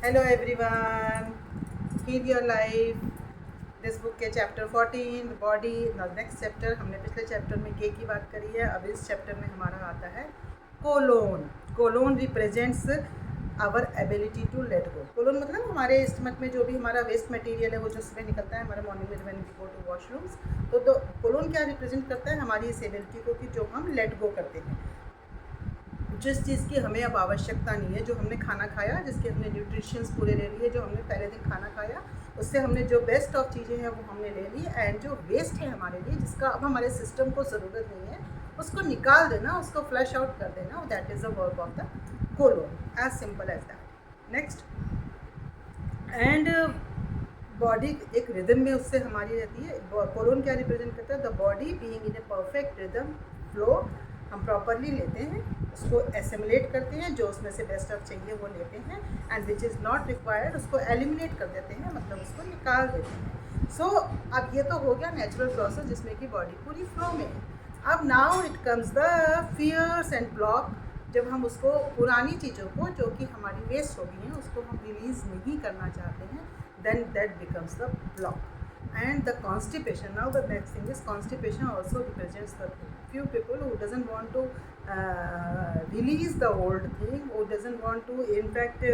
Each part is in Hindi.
Hello everyone, heal your life. This book के चैप्टर 14 बॉडी। नेक्स्ट चैप्टर हमने पिछले चैप्टर में के की बात करी है। अब इस चैप्टर में हमारा आता है colon. Colon represents our ability to let go. Colon मतलब हमारे स्टमक में जो भी हमारा वेस्ट मटेरियल है वो जो सुबह निकलता है हमारे मॉर्निंग में when we go to washrooms, तो कोलोन क्या रिप्रेजेंट करता है? हमारी इस एबिलिटी को कि जो हम लेट गो करते हैं, जिस चीज़ की हमें अब आवश्यकता नहीं है, जो हमने खाना खाया, जिसके हमने न्यूट्रिशंस पूरे ले लिए, जो हमने पहले दिन खाना खाया उससे हमने जो बेस्ट ऑफ चीज़ें हैं वो हमने ले ली, एंड जो वेस्ट है हमारे लिए, जिसका अब हमारे सिस्टम को ज़रूरत नहीं है, उसको निकाल देना, उसको फ्लश आउट कर देना, that is the work of the colon. As simple as that. Next, and body एक रिदम में उससे हमारी रहती है। कोलोन क्या रिप्रेजेंट करता है? The body being in a perfect rhythm flow. हम प्रॉपरली लेते हैं, उसको एसिमुलेट करते हैं, जो उसमें से बेस्ट ऑफ चाहिए वो लेते हैं, and which is not required उसको एलिमिनेट कर देते हैं, मतलब उसको निकाल देते हैं। सो अब ये तो हो गया नेचुरल प्रोसेस जिसमें कि बॉडी पूरी फ्लो में है। अब now it comes the fears and block. जब हम उसको पुरानी चीज़ों को जो कि हमारी वेस्ट हो गई हैं उसको हम रिलीज़ नहीं करना चाहते हैं, then that becomes the block. And the constipation, now the next thing is constipation also represents the few people who doesn't want to release the old thing, who doesn't want to, in fact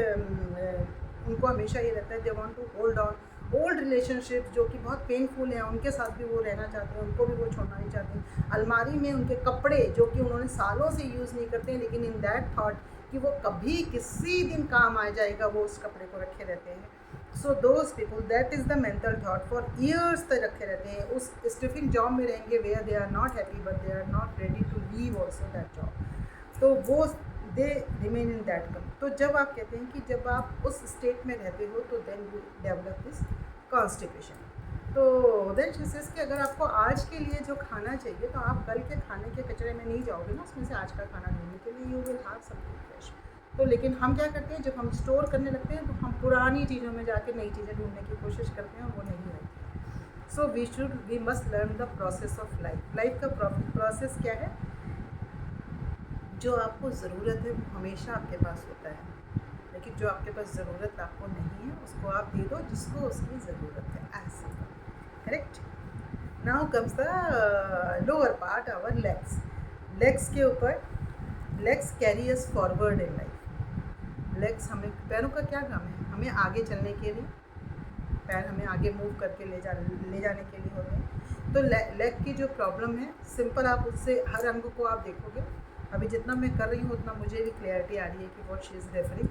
उनको हमेशा ये रहता है they want to hold on old relationship जो कि बहुत पेनफुल हैं, उनके साथ भी वो रहना चाहते हैं, उनको भी वो छोड़ना नहीं चाहते। अलमारी में उनके कपड़े जो कि उन्होंने सालों से यूज़ नहीं करते हैं, लेकिन इन दैट थॉट कि वो कभी किसी दिन काम आ जाएगा, वो उस कपड़े को रखे रहते हैं। So those people, that is the mental thought, for years तक रखे रहते हैं, उस स्टिफिंग जॉब में रहेंगे where they are not happy but they are not ready to leave also that job. तो वो they remain in that come. तो जब आप कहते हैं कि जब आप उस स्टेट में रहते हो तो then you develop this constipation. तो देन शी सेज कि अगर आपको आज के लिए जो खाना चाहिए तो आप कल के खाने के कचरे में नहीं जाओगे ना, उसमें से आज का खाना ढूंढने के लिए, you will have something fresh. तो लेकिन हम क्या करते हैं, जब हम स्टोर करने लगते हैं तो हम पुरानी चीज़ों में जाके नई चीज़ें ढूंढने की कोशिश करते हैं और वो नहीं रहती। So we must learn the process of life. Life का प्रोसेस क्या है? जो आपको ज़रूरत है वो हमेशा आपके पास होता है, लेकिन जो आपके पास ज़रूरत आपको नहीं है उसको आप दे दो जिसको उसकी ज़रूरत है। ऐसा correct. Now comes the lower part, our legs. Legs के ऊपर, legs carry us forward in life. Legs हमें, पैरों का क्या काम है? हमें आगे चलने के लिए, पैर हमें आगे मूव करके ले जाने के लिए होते हैं। तो लेग की जो प्रॉब्लम है, सिंपल आप उससे हर अंग को आप देखोगे, अभी जितना मैं कर रही हूँ उतना मुझे भी क्लैरिटी आ रही है कि व्हाट शी इज़ रेफरिंग,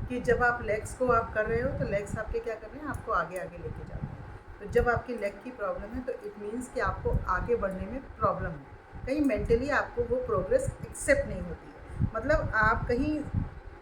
कि जब आप लेग्स को आप कर रहे हो तो लेग्स आपके क्या कर रहे हैं? आपको आगे आगे लेके जा रहे हैं। तो जब आपकी लेग की प्रॉब्लम है तो इट मीन्स कि आपको आगे बढ़ने में प्रॉब्लम है, कहीं मेंटली आपको वो प्रोग्रेस एक्सेप्ट नहीं होती है। मतलब आप कहीं,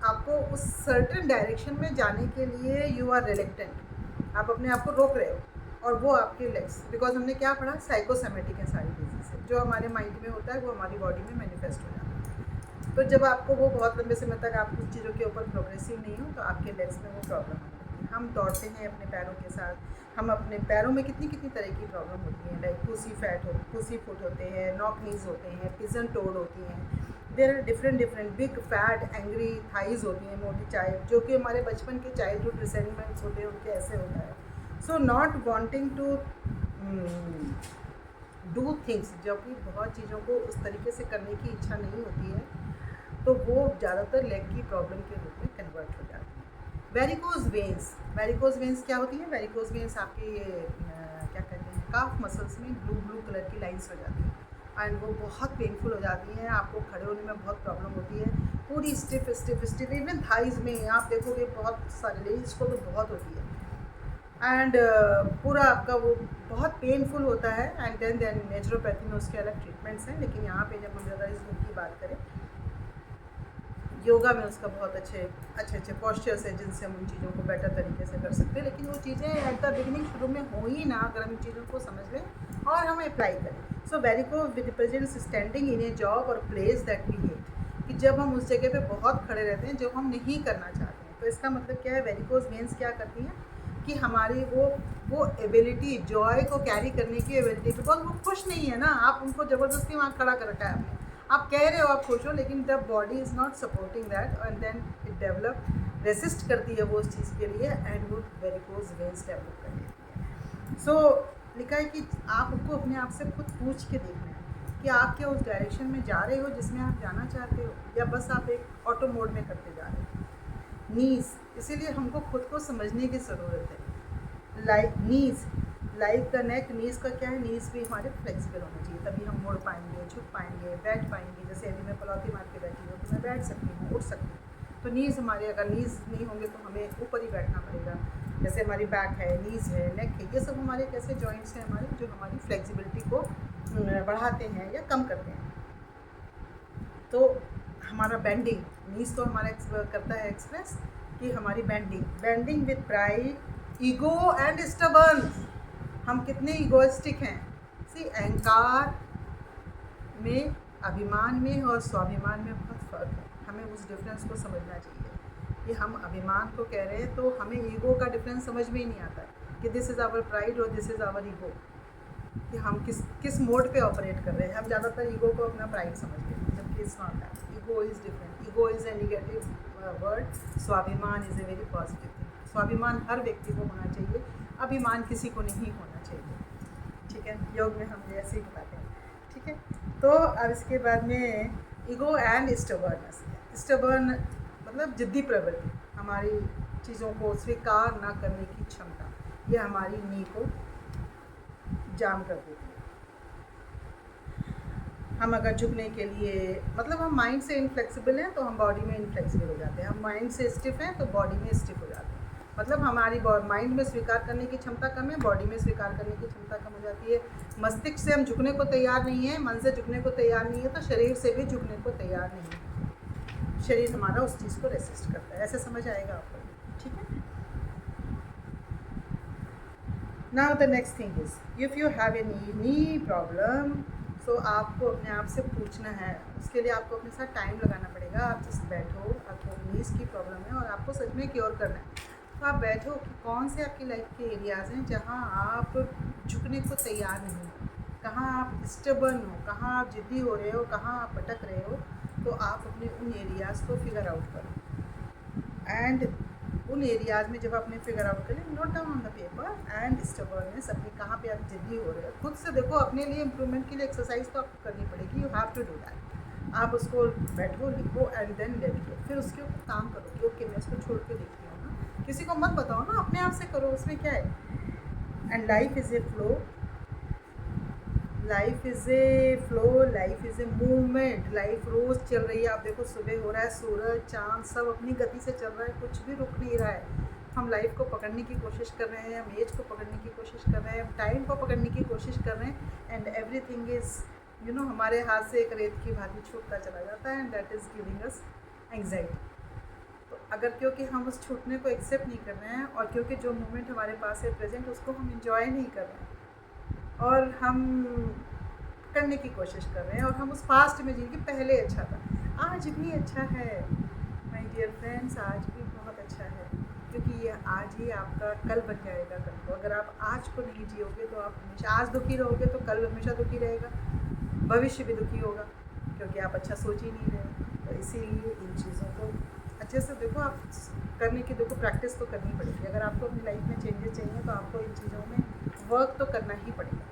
आपको उस सर्टेन डायरेक्शन में जाने के लिए यू आर रिलेक्टेंट, आप अपने आप को रोक रहे हो, और वो आपके लेग्स, बिकॉज हमने क्या पढ़ा? साइकोसोमेटिक है सारी डिजीज़ है, जो हमारे माइंड में होता है वो हमारी बॉडी में मैनिफेस्ट हो जाता है। तो जब आपको वो बहुत लंबे समय तक आप कुछ चीज़ों के ऊपर प्रोग्रेसिव नहीं हो तो आपके लेग्स में वो प्रॉब्लम होती है। हम दौड़ते हैं अपने पैरों के साथ, हम अपने पैरों में कितनी कितनी तरह की प्रॉब्लम होती हैं, लाइक पुसी फुट होते हैं, नॉक नीज होते हैं, पिजन टोड होती हैं, there are different big fat angry thighs होती हैं, मोटी चाइल्ड, जो कि हमारे बचपन के चाइल्डहुड रिसेंटमेंट्स होते हैं, उनके ऐसे होता है। So not wanting to do things, जब कि बहुत चीज़ों को उस तरीके से करने की इच्छा नहीं होती है, तो वो ज़्यादातर लेग की प्रॉब्लम के रूप में कन्वर्ट हो जाती है। वेरिकोज वेंस, वेरिकोज वेंस क्या होती है? वेरिकोज वेंस आपके क्या कहते हैं, काफ मसल्स में ब्लू कलर की लाइंस हो जाती हैं, एंड वो बहुत पेनफुल हो जाती हैं, आपको खड़े होने में बहुत प्रॉब्लम होती है, पूरी स्टिफ। इवन थाइज में आप देखोगे बहुत सारे लेडीज़ को तो बहुत होती है, एंड पूरा आपका वो बहुत पेनफुल होता है। एंड देन नेचुरोपैथी में उसके अलग ट्रीटमेंट्स हैं, लेकिन यहाँ पे जब हम ज़्यादा इस बुक की बात करें, योगा में उसका बहुत अच्छे पॉस्चर्स हैं जिनसे हम उन चीज़ों को बेटर तरीके से कर सकते हैं। लेकिन वो चीज़ें एट द बिगिनिंग शुरू में हो ही ना, अगर हम इन चीज़ों को समझ लें और हम अप्लाई करें। So varicose represents standing in a job और प्लेस दैट वी हेट, कि जब हम उस जगह पे बहुत खड़े रहते हैं जो हम नहीं करना चाहते हैं। तो इसका मतलब क्या है? वेरिकोज वेन्स क्या करती हैं कि हमारी वो एबिलिटी, जॉय को कैरी करने की एबिलिटी, बिकॉज वो खुश नहीं है ना, आप उनको ज़बरदस्ती वहाँ खड़ा कर रखा है आपने, आप कह रहे हो आप खुश हो, लेकिन the body is not supporting that, and then it develop resist करती है वो उस चीज़ के लिए एंड वो वेरिकोज वेन्स डेवलप कर लेती है। सो लिखा है कि आपको अपने आप से खुद पूछ के देखना है कि आप क्या उस डायरेक्शन में जा रहे हो जिसमें आप जाना चाहते हो, या बस आप एक ऑटो मोड में करते जा रहे हो। नीज, इसीलिए हमको खुद को समझने की ज़रूरत है। लाइक द नेक, नीज का क्या है, नीज भी हमारे फ्लेक्सिबल होना चाहिए, तभी हम मुड़ पाएंगे, झुक पाएंगे, बैठ पाएंगे। जैसे अभी मैं पलौती मार के बैठी हूँ तो मैं बैठ सकती हूँ, उठ सकती हूँ। तो नीज हमारे, अगर नीज नहीं होंगे तो हमें ऊपर ही बैठना पड़ेगा। जैसे हमारी बैक है, नीज है, नेक है, ये सब हमारे कैसे जॉइंट्स हैं हमारे, जो हमारी फ्लेक्सिबिलिटी को बढ़ाते हैं या कम करते हैं। तो हमारा बेंडिंग, नीज तो हमारा करता है एक्सप्रेस कि हमारी bending with pride, ego and stubborn. हम कितने ईगोइस्टिक हैं। सी, अहंकार में, अभिमान में और स्वाभिमान में बहुत फ़र्क है। हमें उस डिफरेंस को समझना चाहिए कि हम अभिमान को कह रहे हैं तो हमें ईगो का डिफरेंस समझ में ही नहीं आता कि दिस इज़ आवर प्राइड और दिस इज़ आवर ईगो, कि हम किस मोड पे ऑपरेट कर रहे हैं। हम ज़्यादातर ईगो को अपना प्राइड समझ लेते हैं, जबकि it's not that. Ego is different. Ego is a negative word, स्वाभिमान is a very positive thing. स्वाभिमान हर व्यक्ति को होना चाहिए, अभिमान किसी को नहीं होना चाहिए। ठीक है, योग में हम ऐसे ही बताते हैं। ठीक है, तो अब इसके बाद में ईगो एंड स्टबर्ननेस। स्टबर्न मतलब जिद्दी प्रवृत्ति, हमारी चीज़ों को स्वीकार ना करने की क्षमता, ये हमारी नी को जाम कर देती है। हम अगर झुकने के लिए, मतलब हम माइंड से इनफ्लेक्सिबल हैं तो हम बॉडी में इनफ्लेक्सिबल हो जाते हैं। हम माइंड से स्टिफ हैं तो बॉडी में स्टिफ हो जाते हैं। मतलब हमारी माइंड में स्वीकार करने की क्षमता कम है, बॉडी में स्वीकार करने की क्षमता कम हो जाती है। मस्तिष्क से हम झुकने को तैयार नहीं है, मन से झुकने को तैयार नहीं है, तो शरीर से भी झुकने को तैयार नहीं है। शरीर हमारा उस चीज़ को रेसिस्ट करता है। ऐसे समझ आएगा आपको? ठीक है। Now the next thing is, if you have any knee problem, so आपको अपने आप से पूछना है। उसके लिए आपको अपने साथ टाइम लगाना पड़ेगा। आप जस्ट बैठो, आपको नीज की प्रॉब्लम है और आपको सच में क्योर करना है, तो आप बैठो कि कौन से आपकी लाइफ के एरियाज़ हैं जहाँ आप झुकने को तैयार नहीं हो, कहाँ आप स्टबर्न हो, कहाँ आप जिद्दी हो रहे हो, कहाँ आप भटक रहे हो। तो आप अपने उन एरियाज़ को फिगर आउट करो एंड उन एरियाज़ में जब आपने फिगर आउट करें, note down on the paper and stubbornness, अपने कहाँ पे आप जिद्दी हो रहे हो। खुद से देखो, अपने लिए इम्प्रूवमेंट के लिए एक्सरसाइज तो आपको करनी पड़ेगी। You have to do that. आप उसको बैठो, लिखो एंड देन लेट गो। फिर उसके ऊपर काम करो कि ओके, मैं इसको छोड़ के देखती हूँ ना। किसी को मत बताओ ना, अपने आप से करो, उसमें क्या है। And life is a flow, life is a flow, life is a movement. Life रोज़ चल रही है। आप देखो, सुबह हो रहा है, सूरज चाँद सब अपनी गति से चल रहा है, कुछ भी रुक नहीं रहा है। हम लाइफ को पकड़ने की कोशिश कर रहे हैं, हम एज को पकड़ने की कोशिश कर रहे हैं, हम टाइम को पकड़ने की कोशिश कर रहे हैं एंड एवरीथिंग इज़ हमारे हाथ से एक रेत की भांति छूटता चला जाता है and that is giving us anxiety. तो अगर क्योंकि हम उस छूटने को एक्सेप्ट नहीं कर रहे हैं और क्योंकि जो मोमेंट हमारे पास है प्रेजेंट, उसको हम इंजॉय नहीं कर रहे हैं और हम करने की कोशिश कर रहे हैं और हम उस पास्ट में जिनकी पहले अच्छा था, आज भी अच्छा है माय डियर फ्रेंड्स, आज भी बहुत अच्छा है, क्योंकि ये आज ही आपका कल बन जाएगा कल को। अगर आप आज को नहीं जियोगे तो आप हमेशा आज दुखी रहोगे, तो कल हमेशा दुखी रहेगा, भविष्य भी दुखी होगा, क्योंकि आप अच्छा सोच ही नहीं रहे। तो इसीलिए इन चीज़ों को अच्छे से देखो, आप करने की देखो प्रैक्टिस तो करनी पड़ेगी। अगर आपको अपनी लाइफ में चेंजेस चाहिए तो आपको इन चीज़ों में वर्क तो करना ही पड़ेगा।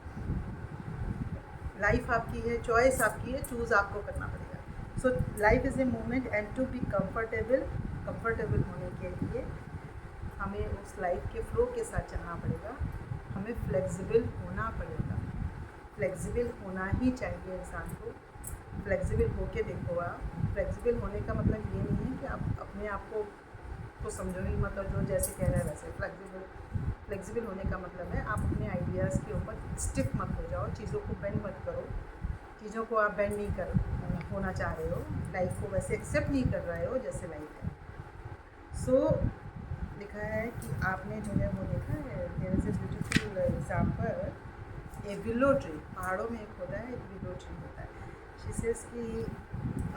लाइफ आपकी है, चॉइस आपकी है, चूज़ आपको करना पड़ेगा। So life is a moment and to be comfortable होने के लिए हमें उस लाइफ के फ्लो के साथ चलना पड़ेगा। हमें फ्लेक्सिबल होना पड़ेगा। फ्लेक्सिबल होना ही चाहिए इंसान को। फ्लेक्सिबल होके देखो आप। फ्लेक्सिबल होने का मतलब ये नहीं है कि आप अपने आप को समझो ही मत और जो जैसे कह रहा है वैसे। फ्लेक्सिबल होने का मतलब है आप अपने आइडियाज़ के ऊपर स्टिफ मत हो जाओ, चीज़ों को बेंड मत करो, चीज़ों को आप बेंड नहीं कर होना चाह रहे हो, लाइफ को वैसे एक्सेप्ट नहीं कर रहे हो जैसे लाइफ है। सो लिखा है कि आपने जो है वो देखा है, there is a beautiful example, a willow tree. पहाड़ों में एक होता है, एक विलो ट्री होता है। शी सेज कि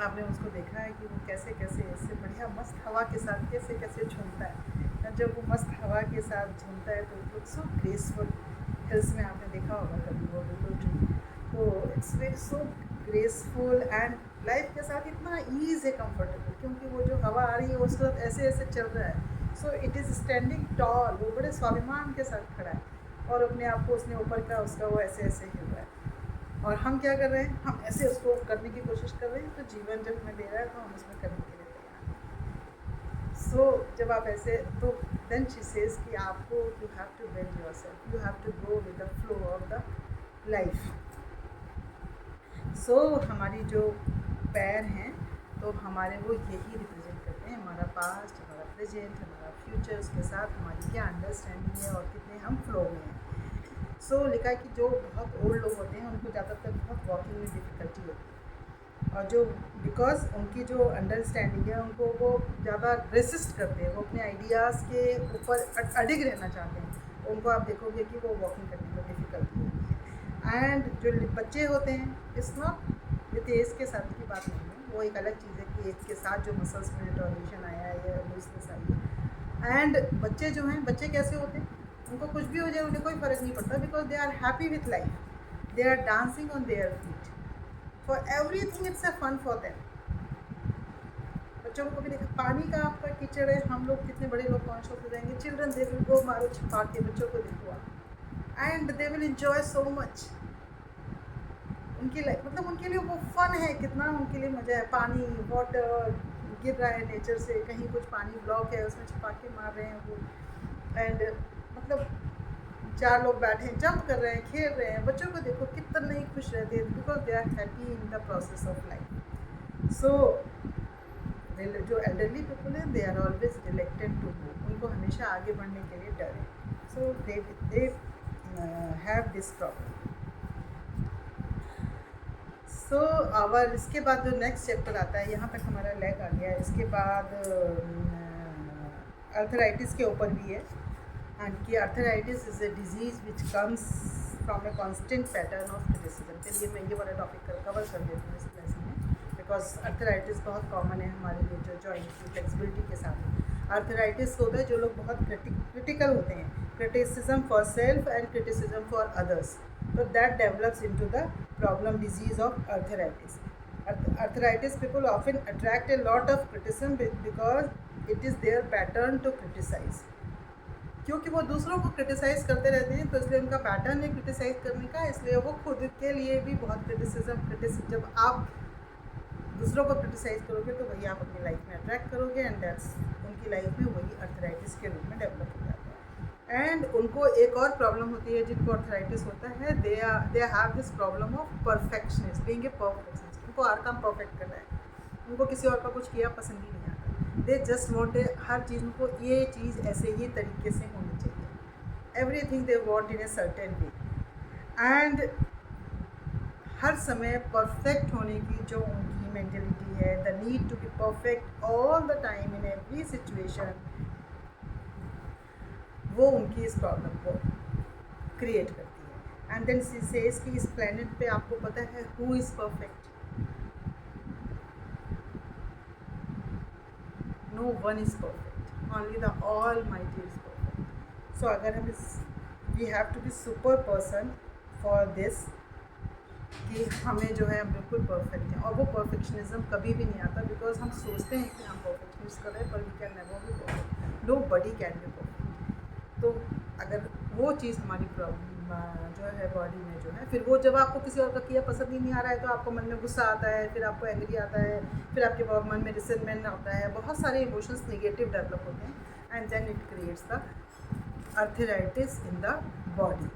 आपने उसको देखा है कि वो कैसे कैसे इससे बढ़िया मस्त हवा के साथ कैसे कैसे झूमता है। जब वो मस्त हवा के साथ झूमता है तो it looks so graceful. Hills में आपने देखा होगा कभी वो विलो ट्री, तो it's very so graceful and life के साथ इतना ईज है, कंफर्टेबल, क्योंकि वो जो हवा आ रही है उस वक्त ऐसे ऐसे चल रहा है। So it is standing tall, वो बड़े स्वाभिमान के साथ खड़ा है और अपने आप को उसने ऊपर का उसका वो ऐसे ऐसे हिल रहा है। और हम क्या कर रहे हैं, हम ऐसे उसको करने की कोशिश कर रहे हैं। तो जीवन जब हमें दे रहा है तो हम उसमें करने के लिए तैयार हैं। सो जब आप ऐसे, तो देन शी सेज कि आपको you have to bend yourself, you have to go with the flow of the life. So हमारी जो पैर हैं तो हमारे वो यही रिप्रेजेंट करते हैं, हमारा पास्ट, हमारा प्रेजेंट, हमारा फ्यूचर, उसके साथ हमारी क्या अंडरस्टैंडिंग है और कितने हम फ्लो में हैं। सो लिखा है कि जो बहुत ओल्ड लोग होते हैं उनको ज़्यादातर बहुत वॉकिंग में डिफ़िकल्टी होती है, और जो बिकॉज उनकी जो अंडरस्टैंडिंग है उनको वो ज़्यादा रेसिस्ट करते हैं, वो अपने आइडियाज़ के ऊपर अडिग रहना चाहते हैं। उनको आप देखोगे कि वो वॉकिंग करने में डिफ़िकल्टी होती है। एंड जो बच्चे होते हैं, इट्स नॉट विथ एज के साथ की बात नहीं है, वो एक अलग चीज़ है कि एज के साथ जो मसल्स में रिटॉर्डेशन आया है या लूजनेस आई है। एंड बच्चे जो हैं, बच्चे कैसे होते हैं, उनको कुछ भी हो जाए उन्हें कोई फ़र्क नहीं पड़ता, because they are happy with life, they are dancing on their feet, for everything it's a fun for them. बच्चों को भी देखा, पानी का आपका कीचड़ है, हम लोग कितने बड़े लोग कॉन्शियस हो जाएंगे, चिल्ड्रन दे विल गो, मारो छिपा के बच्चों को देखो आप, and they will enjoy so much. उनकी लाइफ मतलब उनके लिए वो फन है, कितना उनके लिए मज़ा है। पानी, वाटर गिर रहा है नेचर से, कहीं कुछ पानी ब्लॉक है उसमें छिपा के मार रहे हैं वो, एंड मतलब 4 लोग बैठे हैं, जंप कर रहे हैं, खेल रहे हैं। बच्चों को देखो कितने खुश रहते हैं, because they are happy in the process of life. So जो एल्डरली पीपल हैं, they are always reluctant to move, उनको हमेशा आगे बढ़ने के लिए डर है। So they have this problem. So our इसके बाद जो नेक्स्ट चैप्टर आता है, यहाँ तक हमारा लेग आ गया है। इसके बाद अर्थराइटिस के ऊपर भी है, एंड कि arthritis is a disease which comes from a constant pattern of criticism. चलिए मैं ये वाला टॉपिक कवर कर देती हूँ इस लेसन में, बिकॉज अर्थराइटिस बहुत कॉमन है हमारे लिए, जो जॉइंट की फ्लेक्सिबिलिटी के साथ। अर्थराइटिस होता है जो लोग बहुत क्रिटिकल होते हैं, criticism for self and criticism for others, so that develops into the problem disease of arthritis. Arthritis people often attract a lot of criticism because it is their pattern to criticize. क्योंकि वो दूसरों को क्रिटिसाइज़ करते रहते हैं, तो इसलिए उनका पैटर्न है क्रिटिसाइज़ करने का, इसलिए वो खुद के लिए भी बहुत क्रिटिसिज्म जब आप दूसरों को क्रिटिसाइज़ करोगे तो वही आप अपनी लाइफ में अट्रैक्ट करोगे, एंड दैट्स उनकी लाइफ में वही अर्थराइटिस के रूप में डेवलप हो जाता है। एंड उनको एक और प्रॉब्लम होती है जिनको अर्थराइटिस होता है, दे have this problem of perfectionist, being a perfectionist. उनको हर काम परफेक्ट करना है, उनको किसी और का कुछ किया पसंद ही नहीं आता। दे जस्ट वॉन्ट हर चीज़, उनको ये चीज़ ऐसे ही तरीके से होनी चाहिए, everything they want in a certain way, and हर समय परफेक्ट होने की जो उनकी मेंटेलिटी है, the need to be perfect all the time in every situation, वो उनकी इस प्रॉब्लम को क्रिएट करती है। एंड देन शी सेज कि इस प्लेनेट पे आपको पता है who is perfect, no one is perfect, only the almighty is perfect. So अगर हम we have to be super person for this, कि हमें जो है हम बिल्कुल परफेक्ट हैं, और वो परफेक्शनिज्म कभी भी नहीं आता, बिकॉज हम सोचते हैं कि हम परफेक्शनिस्ट कर रहे हैं, पर we can never be perfect, nobody can be perfect. तो अगर वो चीज़ हमारी जो है बॉडी में जो है, फिर वो जब आपको किसी और का किया पसंद ही नहीं आ रहा है तो आपको मन में गुस्सा आता है, फिर आपको एंग्री आता है, फिर आपके मन में रिसेंटमेंट आता है, बहुत सारे इमोशंस नेगेटिव डेवलप होते हैं, and then it creates the arthritis in the body.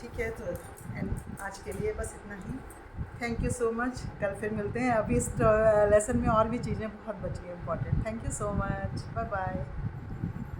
ठीक है, तो एंड आज के लिए बस इतना ही। थैंक यू सो मच, कल फिर मिलते हैं। अभी इस लेसन में और भी चीज़ें बहुत बची हैं important. Thank you so much, bye bye.